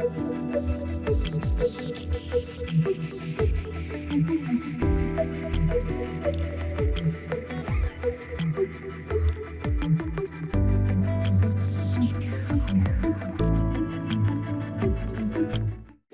En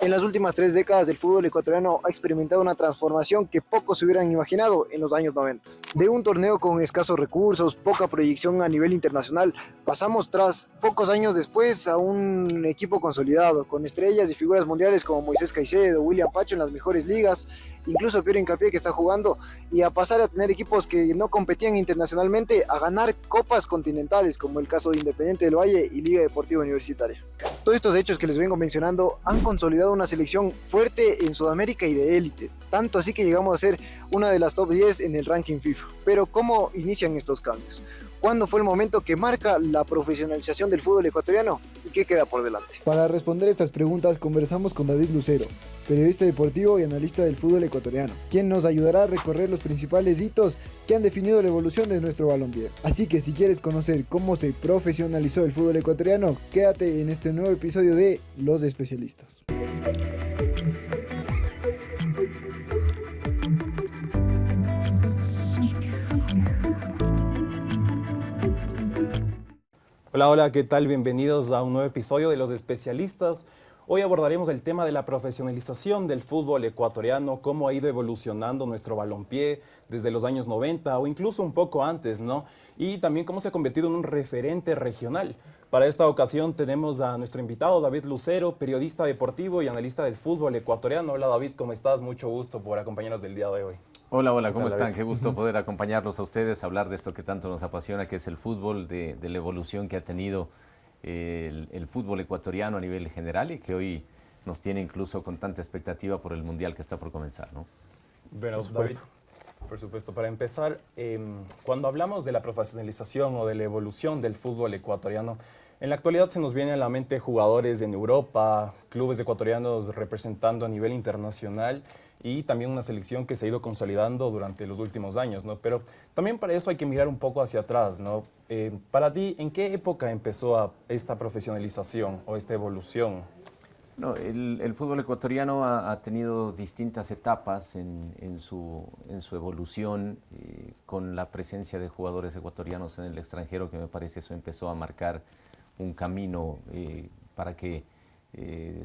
las últimas 3 décadas, el fútbol ecuatoriano ha experimentado una transformación que pocos se hubieran imaginado en los años 90. De un torneo con escasos recursos, poca proyección a nivel internacional, pasamos tras pocos años después a un equipo consolidado, con estrellas y figuras mundiales como Moisés Caicedo, William Pacho en las mejores ligas, incluso Piero Hincapié que está jugando, y a pasar a tener equipos que no competían internacionalmente, a ganar copas continentales, como el caso de Independiente del Valle y Liga Deportiva Universitaria. Todos estos hechos que les vengo mencionando han consolidado una selección fuerte en Sudamérica y de élite, tanto así que llegamos a ser una de las top 10 en el ranking FIFA. Pero ¿cómo inician estos cambios? ¿Cuándo fue el momento que marca la profesionalización del fútbol ecuatoriano y qué queda por delante? Para responder estas preguntas conversamos con David Lucero, periodista deportivo y analista del fútbol ecuatoriano, quien nos ayudará a recorrer los principales hitos que han definido la evolución de nuestro balompié. Así que si quieres conocer cómo se profesionalizó el fútbol ecuatoriano, quédate en este nuevo episodio de Los Especialistas. Hola, hola, ¿qué tal? Bienvenidos a un nuevo episodio de Los Especialistas. Hoy abordaremos el tema de la profesionalización del fútbol ecuatoriano, cómo ha ido evolucionando nuestro balompié desde los años 90 o incluso un poco antes, ¿no? Y también cómo se ha convertido en un referente regional. Para esta ocasión tenemos a nuestro invitado David Lucero, periodista deportivo y analista del fútbol ecuatoriano. Hola David, ¿cómo estás? Mucho gusto por acompañarnos del día de hoy. Hola, ¿cómo están? Qué gusto poder acompañarlos a ustedes, hablar de esto que tanto nos apasiona, que es el fútbol, de la evolución que ha tenido el fútbol ecuatoriano a nivel general y que hoy nos tiene incluso con tanta expectativa por el Mundial que está por comenzar, ¿no? Bueno, David, por supuesto, para empezar, cuando hablamos de la profesionalización o de la evolución del fútbol ecuatoriano, en la actualidad se nos vienen a la mente jugadores en Europa, clubes ecuatorianos representando a nivel internacional y también una selección que se ha ido consolidando durante los últimos años, ¿no? Pero también para eso hay que mirar un poco hacia atrás, ¿no? Para ti, ¿en qué época empezó esta profesionalización o esta evolución? No, el fútbol ecuatoriano ha tenido distintas etapas en su evolución, con la presencia de jugadores ecuatorianos en el extranjero, que me parece eso empezó a marcar un camino para que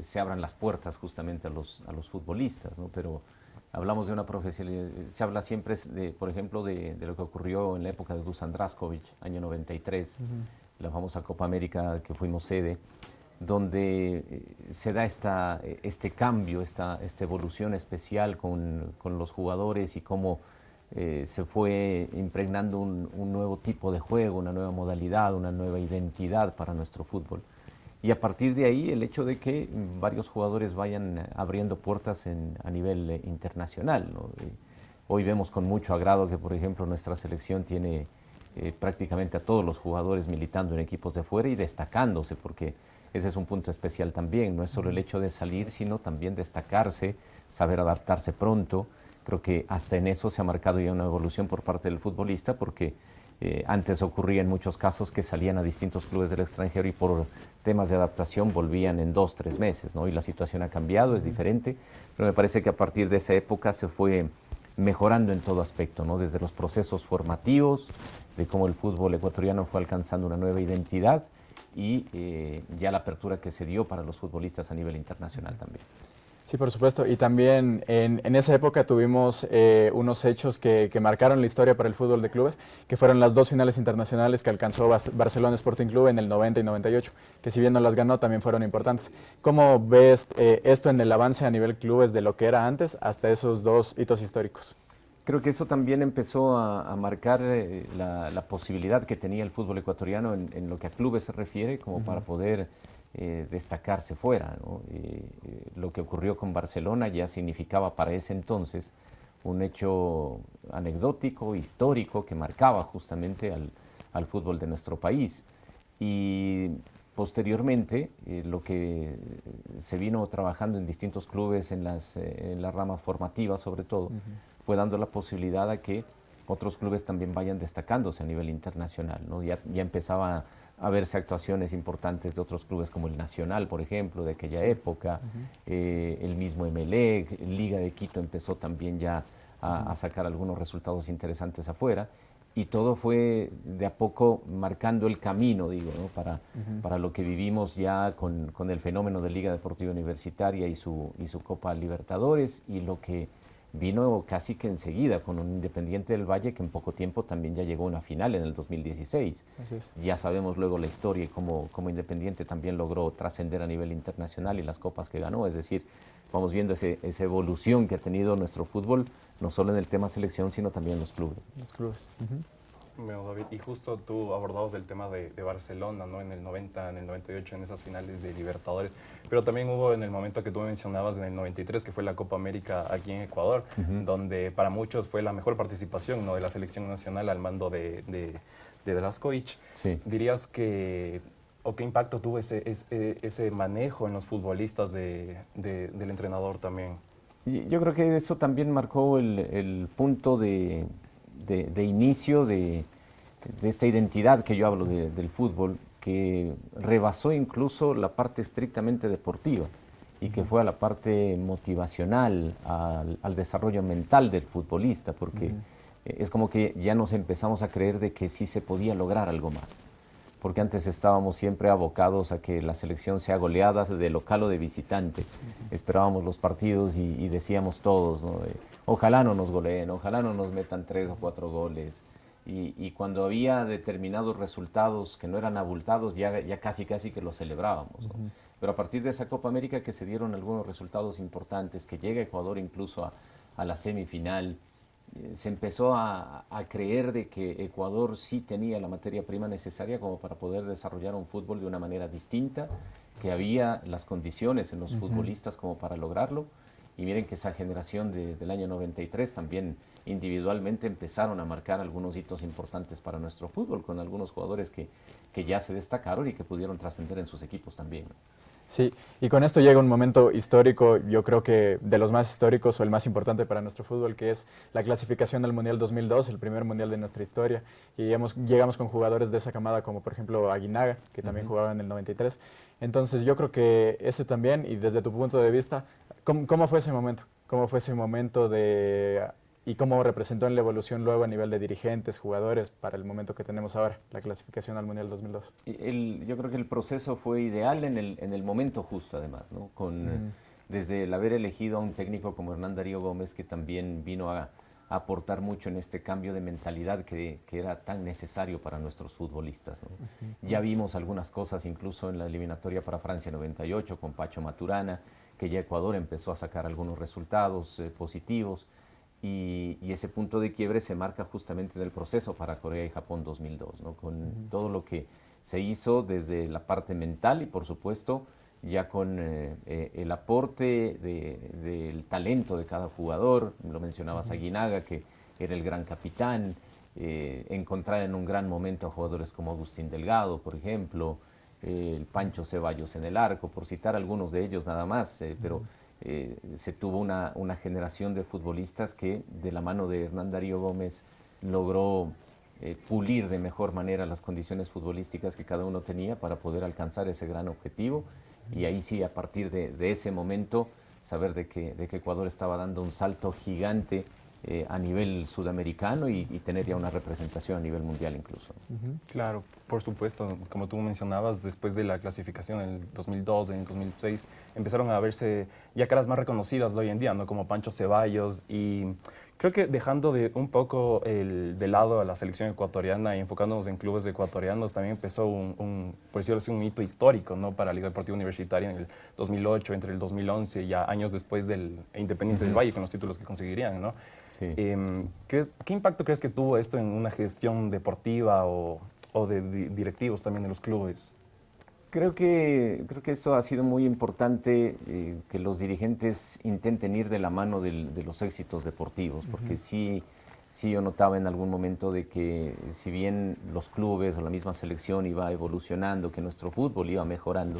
se abran las puertas justamente a los futbolistas, ¿no? Pero hablamos de una profesionalización, se habla siempre, por ejemplo, de lo que ocurrió en la época de Dusan Drašković, año 93, la famosa Copa América que fuimos sede, donde se da este cambio, esta evolución especial con los jugadores y cómo se fue impregnando un nuevo tipo de juego, una nueva modalidad, una nueva identidad para nuestro fútbol. Y a partir de ahí, el hecho de que varios jugadores vayan abriendo puertas a nivel internacional, ¿no? Hoy vemos con mucho agrado que, por ejemplo, nuestra selección tiene prácticamente a todos los jugadores militando en equipos de fuera y destacándose, porque ese es un punto especial también. No es solo el hecho de salir, sino también destacarse, saber adaptarse pronto. Creo que hasta en eso se ha marcado ya una evolución por parte del futbolista, porque antes ocurría en muchos casos que salían a distintos clubes del extranjero y por temas de adaptación volvían en 2 o 3 meses, ¿no? Y la situación ha cambiado, es diferente, pero me parece que a partir de esa época se fue mejorando en todo aspecto, ¿no? Desde los procesos formativos, de cómo el fútbol ecuatoriano fue alcanzando una nueva identidad y ya la apertura que se dio para los futbolistas a nivel internacional también. Sí, por supuesto. Y también en esa época tuvimos unos hechos que marcaron la historia para el fútbol de clubes, que fueron las 2 finales internacionales que alcanzó Barcelona Sporting Club en el 90 y 98, que si bien no las ganó, también fueron importantes. ¿Cómo ves esto en el avance a nivel clubes de lo que era antes hasta esos 2 hitos históricos? Creo que eso también empezó a marcar la posibilidad que tenía el fútbol ecuatoriano en lo que a clubes se refiere, como para poder destacarse fuera, ¿no? Lo que ocurrió con Barcelona ya significaba para ese entonces un hecho anecdótico, histórico, que marcaba justamente al fútbol de nuestro país. Y posteriormente, lo que se vino trabajando en distintos clubes, en las ramas formativas sobre todo, fue dando la posibilidad a que otros clubes también vayan destacándose a nivel internacional, ¿no? Ya empezaba a verse actuaciones importantes de otros clubes como el Nacional, por ejemplo, de aquella época, el mismo Emelec, Liga de Quito empezó también ya a sacar algunos resultados interesantes afuera, y todo fue de a poco marcando el camino, digo, ¿no? para lo que vivimos ya con el fenómeno de Liga Deportiva Universitaria y su Copa Libertadores, y lo que vino casi que enseguida con un Independiente del Valle que en poco tiempo también ya llegó a una final en el 2016. Así es. Ya sabemos luego la historia y cómo Independiente también logró trascender a nivel internacional y las copas que ganó. Es decir, vamos viendo esa evolución que ha tenido nuestro fútbol, no solo en el tema selección, sino también en los clubes. Los clubes. Bueno, David, y justo tú abordabas el tema de Barcelona, ¿no? En el 90, en el 98, en esas finales de Libertadores, pero también hubo en el momento que tú mencionabas, en el 93, que fue la Copa América aquí en Ecuador, donde para muchos fue la mejor participación, ¿no? De la selección nacional al mando de Drašković. Sí. ¿Dirías que, o qué impacto tuvo ese manejo en los futbolistas del entrenador también? Yo creo que eso también marcó el punto de inicio de esta identidad que yo hablo del fútbol, que rebasó incluso la parte estrictamente deportiva y que fue a la parte motivacional, al desarrollo mental del futbolista, porque es como que ya nos empezamos a creer de que sí se podía lograr algo más, porque antes estábamos siempre abocados a que la selección sea goleada de local o de visitante. Esperábamos los partidos y decíamos todos, ¿no? Ojalá no nos goleen, ojalá no nos metan 3 o 4 goles. Y cuando había determinados resultados que no eran abultados, ya casi que los celebrábamos, ¿no? Pero a partir de esa Copa América que se dieron algunos resultados importantes, que llega Ecuador incluso a la semifinal, se empezó a creer de que Ecuador sí tenía la materia prima necesaria como para poder desarrollar un fútbol de una manera distinta, que había las condiciones en los futbolistas como para lograrlo. Y miren que esa generación del año 93 también individualmente empezaron a marcar algunos hitos importantes para nuestro fútbol, con algunos jugadores que ya se destacaron y que pudieron trascender en sus equipos también, ¿no? Sí, y con esto llega un momento histórico, yo creo que de los más históricos o el más importante para nuestro fútbol, que es la clasificación del Mundial 2002, el primer Mundial de nuestra historia. Y llegamos con jugadores de esa camada como por ejemplo Aguinaga, que también jugaba en el 93. Entonces yo creo que ese también, y desde tu punto de vista, ¿cómo fue ese momento? ¿Cómo fue ese momento y cómo representó en la evolución luego a nivel de dirigentes, jugadores, para el momento que tenemos ahora, la clasificación al Mundial 2002? Yo creo que el proceso fue ideal en el momento justo, además, ¿no? Desde el haber elegido a un técnico como Hernán Darío Gómez, que también vino a aportar mucho en este cambio de mentalidad que era tan necesario para nuestros futbolistas, ¿no? Ya vimos algunas cosas incluso en la eliminatoria para Francia 98 con Pacho Maturana, que ya Ecuador empezó a sacar algunos resultados positivos. Y ese punto de quiebre se marca justamente en el proceso para Corea y Japón 2002, ¿no? Con todo lo que se hizo desde la parte mental y por supuesto ya con el aporte del talento de cada jugador. Lo mencionabas a Aguinaga, que era el gran capitán, encontrar en un gran momento a jugadores como Agustín Delgado, por ejemplo, el Pancho Ceballos en el arco, por citar algunos de ellos nada más, pero se tuvo una generación de futbolistas que de la mano de Hernán Darío Gómez logró pulir de mejor manera las condiciones futbolísticas que cada uno tenía para poder alcanzar ese gran objetivo. Y ahí sí, a partir de ese momento, saber de que Ecuador estaba dando un salto gigante a nivel sudamericano y tener ya una representación a nivel mundial incluso. Claro, por supuesto, como tú mencionabas, después de la clasificación en el 2002, en el 2006, empezaron a verse ya caras más reconocidas de hoy en día, ¿no? Como Pancho Ceballos, y creo que dejando un poco de lado a la selección ecuatoriana y enfocándonos en clubes ecuatorianos, también empezó por decirlo así, un hito histórico, ¿no? Para la Liga Deportiva Universitaria en el 2008, entre el 2011, ya años después del Independiente del Valle, con los títulos que conseguirían, ¿no? Sí. ¿Qué impacto crees que tuvo esto en una gestión deportiva o de directivos también de los clubes? Creo que esto ha sido muy importante, que los dirigentes intenten ir de la mano de los éxitos deportivos, porque sí yo notaba en algún momento de que si bien los clubes o la misma selección iba evolucionando, que nuestro fútbol iba mejorando,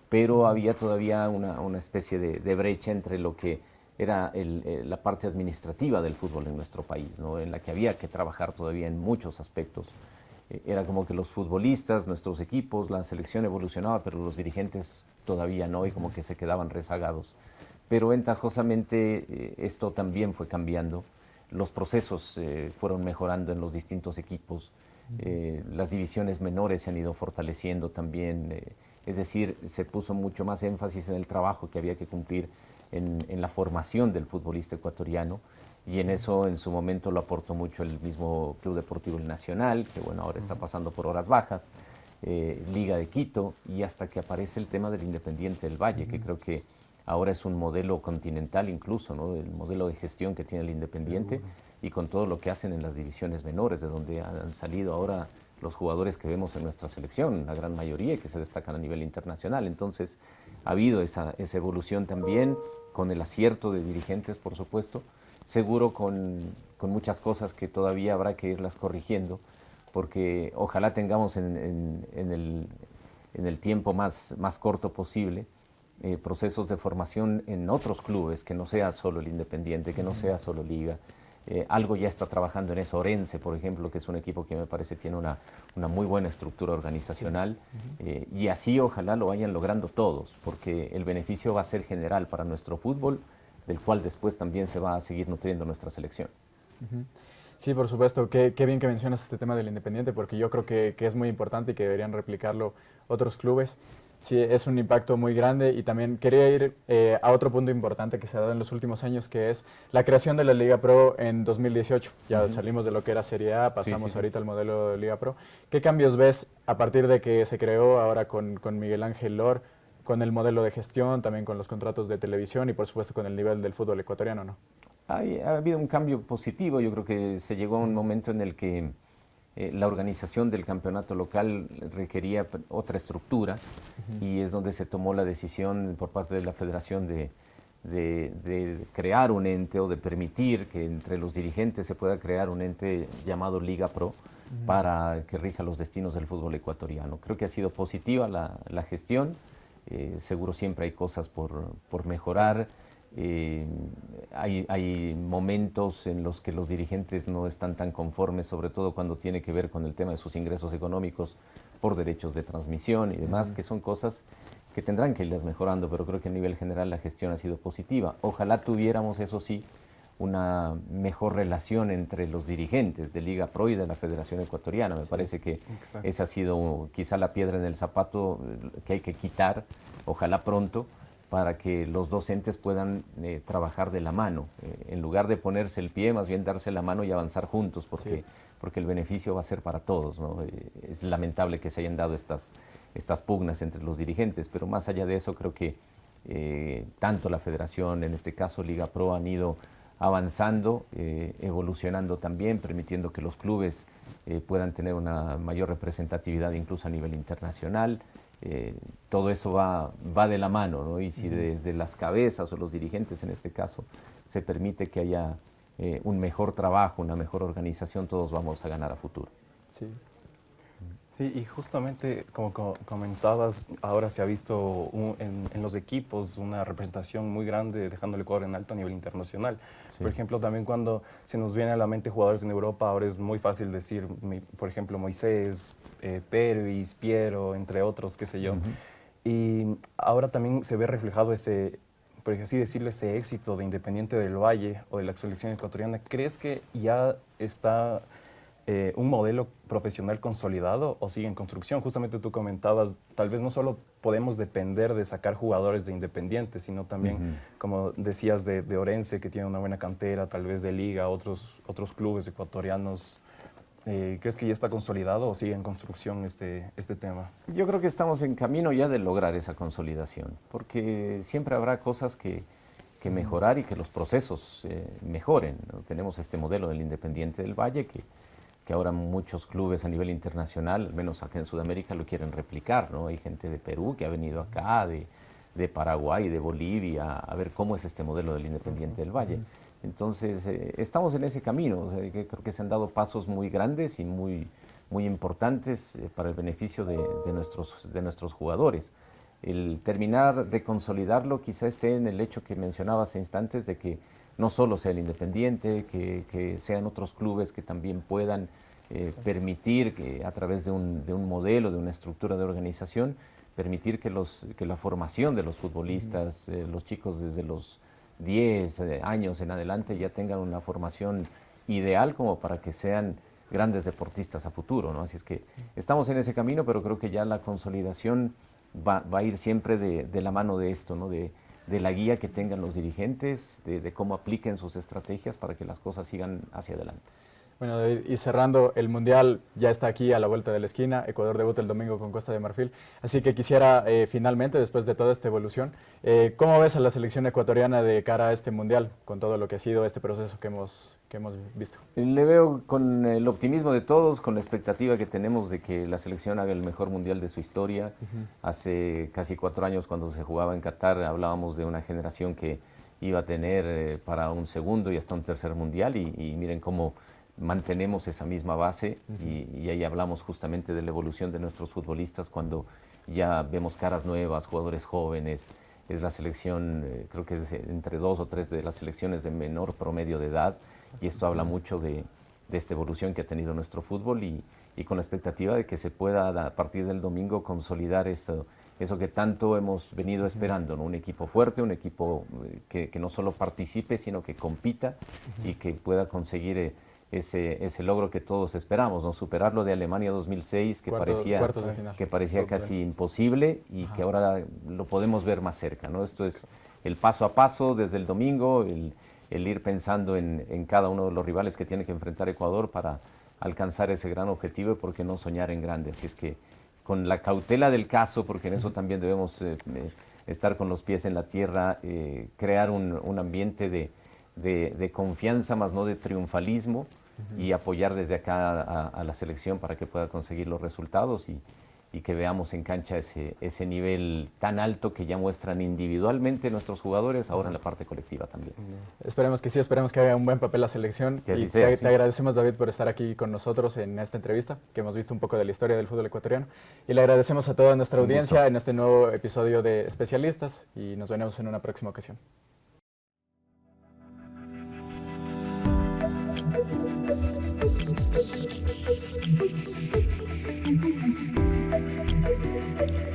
pero había todavía una especie de brecha entre lo que era la parte administrativa del fútbol en nuestro país, ¿no? En la que había que trabajar todavía en muchos aspectos. Era como que los futbolistas, nuestros equipos, la selección evolucionaba, pero los dirigentes todavía no, y como que se quedaban rezagados. Pero ventajosamente esto también fue cambiando. Los procesos fueron mejorando en los distintos equipos. Las divisiones menores se han ido fortaleciendo también. Es decir, se puso mucho más énfasis en el trabajo que había que cumplir en la formación del futbolista ecuatoriano. Y en eso, en su momento, lo aportó mucho el mismo Club Deportivo El Nacional, que bueno, ahora está pasando por horas bajas, Liga de Quito, y hasta que aparece el tema del Independiente del Valle, que creo que ahora es un modelo continental incluso, ¿no? El modelo de gestión que tiene el Independiente, seguro, y con todo lo que hacen en las divisiones menores, de donde han salido ahora los jugadores que vemos en nuestra selección, la gran mayoría que se destacan a nivel internacional. Entonces ha habido esa evolución también, con el acierto de dirigentes, por supuesto, seguro con muchas cosas que todavía habrá que irlas corrigiendo, porque ojalá tengamos en el tiempo más corto posible procesos de formación en otros clubes, que no sea solo el Independiente, que no sea solo Liga. Algo ya está trabajando en eso. Orense, por ejemplo, que es un equipo que me parece tiene una muy buena estructura organizacional, sí. Y así ojalá lo vayan logrando todos, porque el beneficio va a ser general para nuestro fútbol, del cual después también se va a seguir nutriendo nuestra selección. Sí, por supuesto. Qué bien que mencionas este tema del Independiente, porque yo creo que es muy importante y que deberían replicarlo otros clubes. Sí, es un impacto muy grande. Y también quería ir a otro punto importante que se ha dado en los últimos años, que es la creación de la Liga Pro en 2018. Ya salimos de lo que era Serie A, pasamos ahorita al modelo de Liga Pro. ¿Qué cambios ves a partir de que se creó ahora con Miguel Ángel Lor, con el modelo de gestión, también con los contratos de televisión y por supuesto con el nivel del fútbol ecuatoriano, ¿no? Ha habido un cambio positivo. Yo creo que se llegó a un momento en el que la organización del campeonato local requería otra estructura, y es donde se tomó la decisión por parte de la federación de crear un ente, o de permitir que entre los dirigentes se pueda crear un ente llamado Liga Pro para que rija los destinos del fútbol ecuatoriano. Creo que ha sido positiva la gestión. Seguro siempre hay cosas por mejorar. Hay momentos en los que los dirigentes no están tan conformes, sobre todo cuando tiene que ver con el tema de sus ingresos económicos por derechos de transmisión y demás, que son cosas que tendrán que irlas mejorando, pero creo que a nivel general la gestión ha sido positiva. Ojalá tuviéramos, eso sí, una mejor relación entre los dirigentes de Liga Pro y de la Federación Ecuatoriana. Me parece que esa ha sido quizá la piedra en el zapato que hay que quitar, ojalá pronto, para que los dos entes puedan trabajar de la mano. En lugar de ponerse el pie, más bien darse la mano y avanzar juntos, porque el beneficio va a ser para todos, ¿no? Es lamentable que se hayan dado estas pugnas entre los dirigentes, pero más allá de eso creo que tanto la federación, en este caso Liga Pro, han ido avanzando, evolucionando también, permitiendo que los clubes puedan tener una mayor representatividad incluso a nivel internacional. Todo eso va de la mano, ¿no? Y si desde las cabezas o los dirigentes en este caso se permite que haya un mejor trabajo, una mejor organización, todos vamos a ganar a futuro. Sí, y justamente como comentabas, ahora se ha visto en los equipos una representación muy grande, dejando el Ecuador en alto a nivel internacional. Por ejemplo, también cuando se nos viene a la mente jugadores en Europa, ahora es muy fácil decir, por ejemplo, Moisés, Pervis, Piero, entre otros, qué sé yo. Y ahora también se ve reflejado ese, por así decirlo, ese éxito de Independiente del Valle o de la selección ecuatoriana. ¿Crees que ya está un modelo profesional consolidado o sigue en construcción? Justamente tú comentabas, tal vez no solo podemos depender de sacar jugadores de Independiente, sino también, como decías, de Orense, que tiene una buena cantera, tal vez de Liga, otros clubes ecuatorianos. ¿Crees que ya está consolidado o sigue en construcción este tema? Yo creo que estamos en camino ya de lograr esa consolidación, porque siempre habrá cosas que mejorar y que los procesos mejoren, ¿no? Tenemos este modelo del Independiente del Valle que ahora muchos clubes a nivel internacional, al menos acá en Sudamérica, lo quieren replicar, ¿no? Hay gente de Perú que ha venido acá, de Paraguay, de Bolivia, a ver cómo es este modelo del Independiente del Valle. Entonces, estamos en ese camino. O sea, que creo que se han dado pasos muy grandes y muy importantes para el beneficio de nuestros jugadores. El terminar de consolidarlo quizá esté en el hecho que mencionaba hace instantes, de que no solo sea el Independiente, que sean otros clubes que también puedan permitir que a través de un modelo, de una estructura de organización, permitir que la formación de los futbolistas, los chicos desde los 10 años en adelante ya tengan una formación ideal como para que sean grandes deportistas a futuro, ¿no? Así es que estamos en ese camino, pero creo que ya la consolidación va a ir siempre de la mano de esto, ¿no? De la guía que tengan los dirigentes, de cómo apliquen sus estrategias para que las cosas sigan hacia adelante. Bueno, David, y cerrando, el Mundial ya está aquí a la vuelta de la esquina. Ecuador debuta el domingo con Costa de Marfil. Así que quisiera, finalmente, después de toda esta evolución, ¿cómo ves a la selección ecuatoriana de cara a este Mundial, con todo lo que ha sido este proceso que hemos visto? Le veo con el optimismo de todos, con la expectativa que tenemos de que la selección haga el mejor Mundial de su historia. Hace casi 4 años, cuando se jugaba en Qatar, hablábamos de una generación que iba a tener para un segundo y hasta un tercer Mundial, y miren cómo mantenemos esa misma base, y ahí hablamos justamente de la evolución de nuestros futbolistas cuando ya vemos caras nuevas, jugadores jóvenes. Es la selección, creo que es entre 2 o 3 de las selecciones de menor promedio de edad, y esto habla mucho de esta evolución que ha tenido nuestro fútbol, y con la expectativa de que se pueda a partir del domingo consolidar eso que tanto hemos venido esperando, ¿no? Un equipo fuerte, un equipo que no solo participe, sino que compita y que pueda conseguir ese logro que todos esperamos, ¿no? Superar lo de Alemania 2006, que parecía casi imposible, y que ahora lo podemos ver más cerca, ¿no? Esto es el paso a paso desde el domingo, el ir pensando en cada uno de los rivales que tiene que enfrentar Ecuador para alcanzar ese gran objetivo, y por qué no soñar en grande. Así es que con la cautela del caso, porque en eso también debemos estar con los pies en la tierra, crear un ambiente de confianza, más no de triunfalismo, y apoyar desde acá a la selección para que pueda conseguir los resultados, y que veamos en cancha ese nivel tan alto que ya muestran individualmente nuestros jugadores, ahora en la parte colectiva también. Esperemos que sí, esperemos que haga un buen papel la selección. Y te agradecemos, David, por estar aquí con nosotros en esta entrevista, que hemos visto un poco de la historia del fútbol ecuatoriano. Y le agradecemos a toda nuestra audiencia en este nuevo episodio de Especialistas, y nos veremos en una próxima ocasión. Thank you.